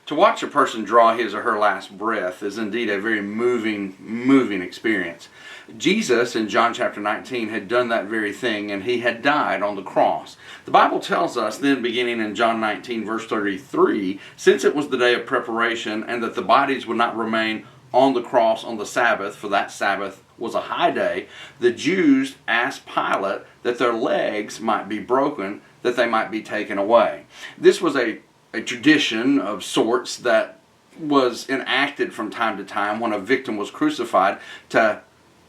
To watch a person draw his or her last breath is indeed a very moving experience. Jesus in John chapter 19 had done that very thing, and he had died on the cross. The Bible tells us then, beginning in John 19 verse 33, since it was the day of preparation and that the bodies would not remain on the cross on the Sabbath, for that Sabbath was a high day, the Jews asked Pilate that their legs might be broken, that they might be taken away. This was a tradition of sorts that was enacted from time to time when a victim was crucified to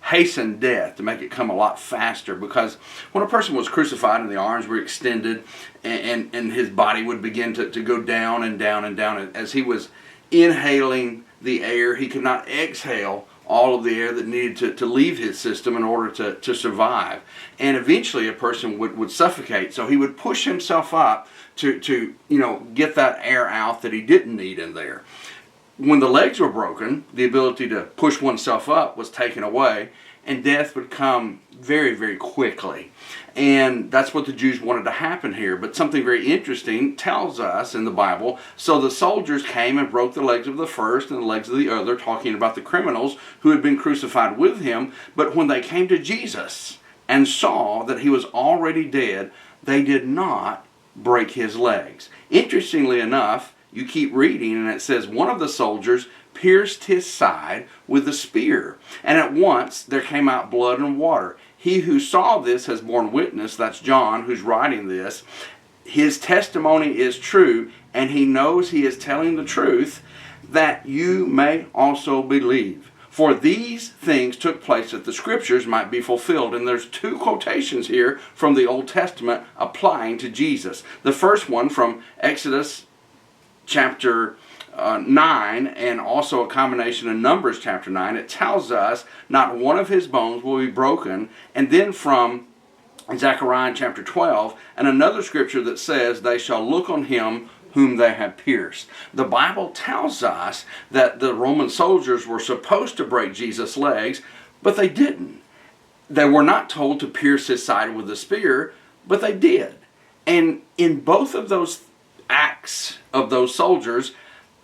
hasten death, to make it come a lot faster, because when a person was crucified and the arms were extended and his body would begin to go down and down and down, as he was inhaling the air, he could not exhale all of the air that needed to leave his system in order to survive. And eventually a person would suffocate, so he would push himself up to get that air out that he didn't need in there. When the legs were broken, the ability to push oneself up was taken away, and death would come very, very quickly. And that's what the Jews wanted to happen here. But something very interesting tells us in the Bible, so the soldiers came and broke the legs of the first and the legs of the other, talking about the criminals who had been crucified with him. But when they came to Jesus and saw that he was already dead, they did not break his legs. Interestingly enough, you keep reading and it says, one of the soldiers pierced his side with a spear, and at once there came out blood and water. He who saw this has borne witness, that's John who's writing this. His testimony is true, and he knows he is telling the truth, that you may also believe. For these things took place that the scriptures might be fulfilled. And there's two quotations here from the Old Testament applying to Jesus. The first one from Exodus chapter 9, and also a combination of Numbers chapter 9. It tells us not one of his bones will be broken. And then from Zechariah chapter 12, and another scripture that says, they shall look on him whom they have pierced. The Bible tells us that the Roman soldiers were supposed to break Jesus' legs, but they didn't. They were not told to pierce his side with a spear, but they did. And in both of those acts of those soldiers,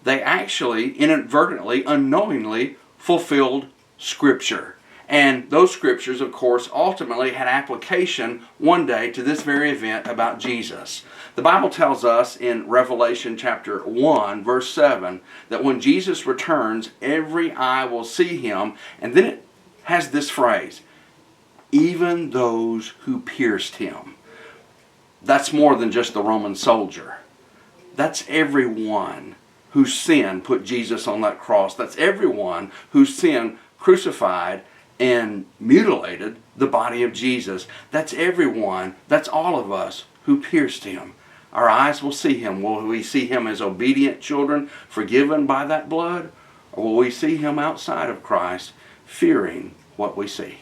they actually inadvertently, unknowingly fulfilled Scripture. And those Scriptures, of course, ultimately had application one day to this very event about Jesus. The Bible tells us in Revelation chapter 1, verse 7, that when Jesus returns, every eye will see him. And then it has this phrase, even those who pierced him. That's more than just the Roman soldier. That's everyone whose sin put Jesus on that cross. That's everyone whose sin crucified and mutilated the body of Jesus. That's everyone, that's all of us who pierced him. Our eyes will see him. Will we see him as obedient children, forgiven by that blood? Or will we see him outside of Christ, fearing what we see?